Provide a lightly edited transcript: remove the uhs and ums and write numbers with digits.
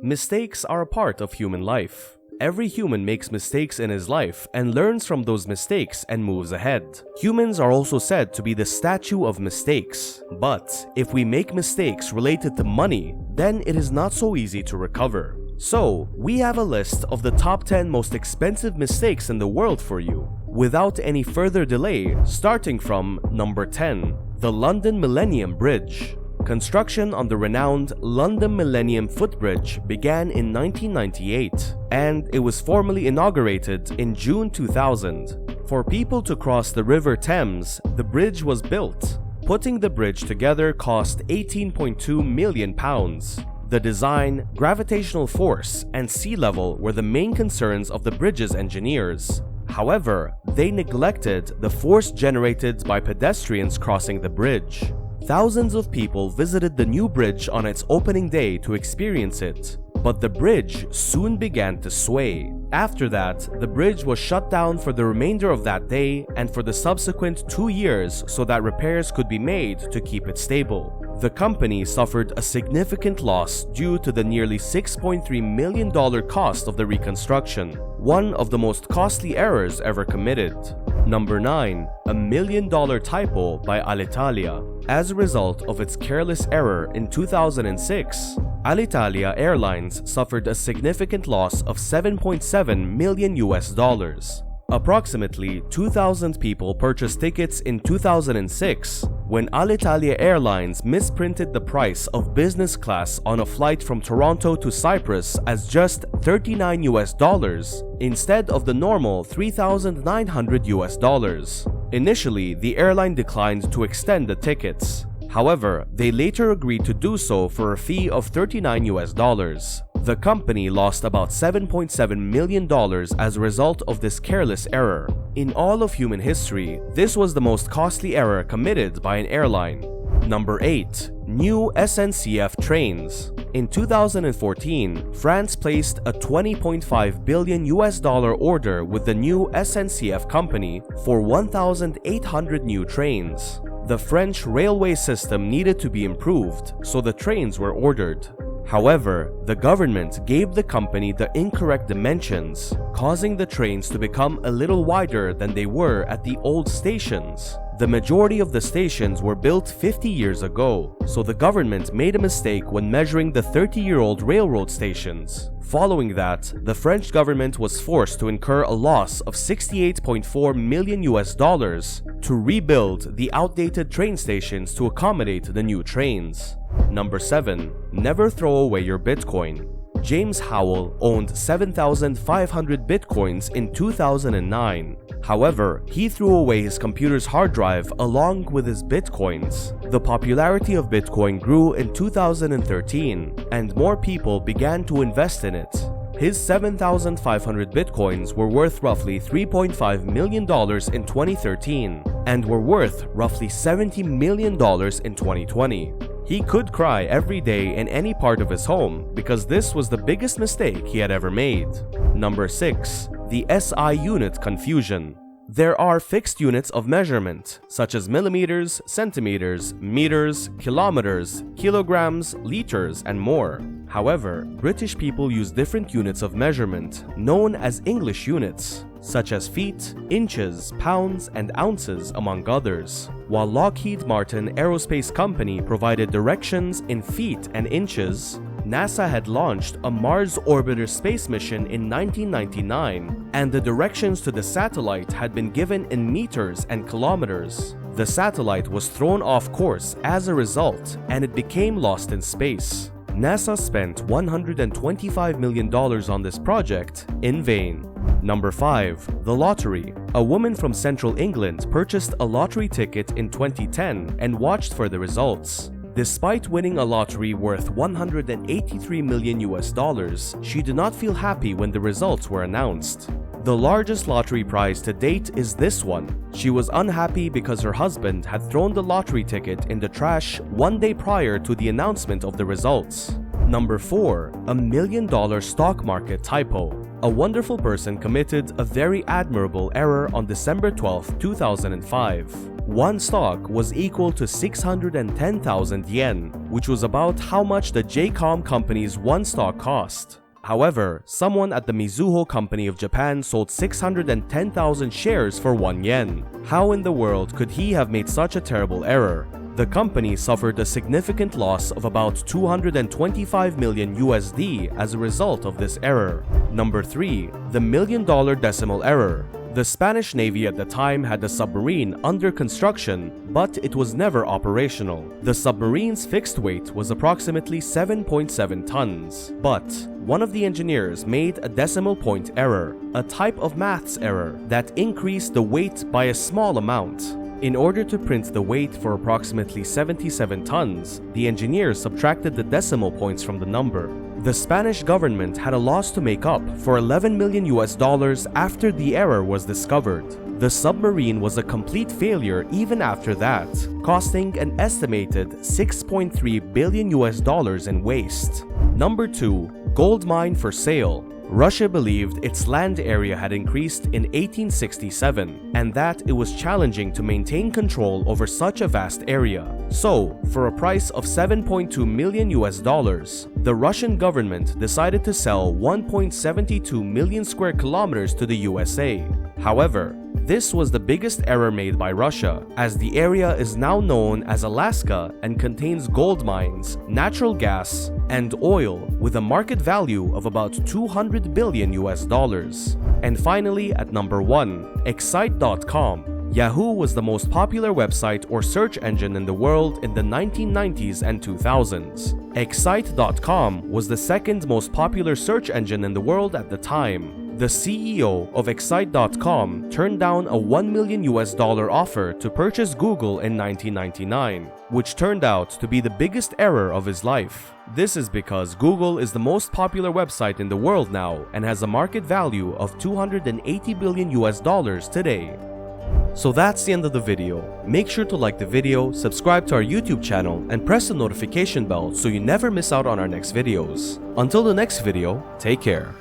Mistakes are a part of human life. Every human makes mistakes in his life and learns from those mistakes and moves ahead. Humans are also said to be the statue of mistakes. But if we make mistakes related to money, then it is not so easy to recover. So, we have a list of the top 10 most expensive mistakes in the world for you. Without any further delay, starting from number 10, the London Millennium Bridge. Construction on the renowned London Millennium Footbridge began in 1998, and it was formally inaugurated in June 2000. For people to cross the River Thames, the bridge was built. Putting the bridge together cost £18.2 million. The design, gravitational force, and sea level were the main concerns of the bridge's engineers. However, they neglected the force generated by pedestrians crossing the bridge. Thousands of people visited the new bridge on its opening day to experience it, but the bridge soon began to sway. After that, the bridge was shut down for the remainder of that day and for the subsequent 2 years so that repairs could be made to keep it stable. The company suffered a significant loss due to the nearly $6.3 million cost of the reconstruction, one of the most costly errors ever committed. Number 9. A $1 million typo by Alitalia. As a result of its careless error in 2006, Alitalia Airlines suffered a significant loss of $7.7 million. Approximately 2,000 people purchased tickets in 2006 when Alitalia Airlines misprinted the price of business class on a flight from Toronto to Cyprus as just $39 instead of the normal $3,900. Initially, the airline declined to extend the tickets. However, they later agreed to do so for a fee of $39. The company lost about $7.7 million as a result of this careless error. In all of human history, this was the most costly error committed by an airline. Number 8. New SNCF trains. In 2014, France placed a $20.5 billion order with the new SNCF company for 1,800 new trains. The French railway system needed to be improved, so the trains were ordered. However, the government gave the company the incorrect dimensions, causing the trains to become a little wider than they were at the old stations. The majority of the stations were built 50 years ago, so the government made a mistake when measuring the 30-year-old railroad stations. Following that, the French government was forced to incur a loss of $68.4 million to rebuild the outdated train stations to accommodate the new trains. Number 7. Never throw away your Bitcoin. James Howell owned 7,500 Bitcoins in 2009. However, he threw away his computer's hard drive along with his Bitcoins. The popularity of Bitcoin grew in 2013, and more people began to invest in it. His 7,500 Bitcoins were worth roughly $3.5 million in 2013 and were worth roughly $70 million in 2020. He could cry every day in any part of his home because this was the biggest mistake he had ever made. Number 6. The SI unit confusion. There are fixed units of measurement, such as millimeters, centimeters, meters, kilometers, kilograms, liters, and more. However, British people use different units of measurement, known as English units, such as feet, inches, pounds, and ounces, among others. While Lockheed Martin Aerospace Company provided directions in feet and inches, NASA had launched a Mars Orbiter space mission in 1999, and the directions to the satellite had been given in meters and kilometers. The satellite was thrown off course as a result, and it became lost in space. NASA spent $125 million on this project in vain. Number 5. The lottery. A woman from central England purchased a lottery ticket in 2010 and watched for the results. Despite winning a lottery worth $183 million, she did not feel happy when the results were announced. The largest lottery prize to date is this one. She was unhappy because her husband had thrown the lottery ticket in the trash one day prior to the announcement of the results. Number 4. A $1 million stock market typo. A wonderful person committed a very admirable error on December 12, 2005. One stock was equal to 610,000 yen, which was about how much the JCOM company's one stock cost. However, someone at the Mizuho Company of Japan sold 610,000 shares for 1 yen. How in the world could he have made such a terrible error? The company suffered a significant loss of about 225 million USD as a result of this error. Number 3. The $1 million decimal error. The Spanish Navy at the time had a submarine under construction, but it was never operational. The submarine's fixed weight was approximately 7.7 tons. But one of the engineers made a decimal point error, a type of maths error that increased the weight by a small amount. In order to print the weight for approximately 77 tons, the engineers subtracted the decimal points from the number. The Spanish government had a loss to make up for 11 million US dollars after the error was discovered. The submarine was a complete failure even after that, costing an estimated 6.3 billion US dollars in waste. Number 2. Gold mine for sale. Russia believed its land area had increased in 1867 and that it was challenging to maintain control over such a vast area. So, for a price of 7.2 million US dollars, the Russian government decided to sell 1.72 million square kilometers to the USA. However, this was the biggest error made by Russia, as the area is now known as Alaska and contains gold mines, natural gas, and oil with a market value of about 200 billion US dollars. And finally, at number 1, Excite.com. Yahoo was the most popular website or search engine in the world in the 1990s and 2000s. Excite.com was the second most popular search engine in the world at the time. The CEO of Excite.com turned down a $1 million US offer to purchase Google in 1999, which turned out to be the biggest error of his life. This is because Google is the most popular website in the world now and has a market value of 280 billion US dollars today. So that's the end of the video. Make sure to like the video, subscribe to our YouTube channel, and press the notification bell so you never miss out on our next videos. Until the next video, take care.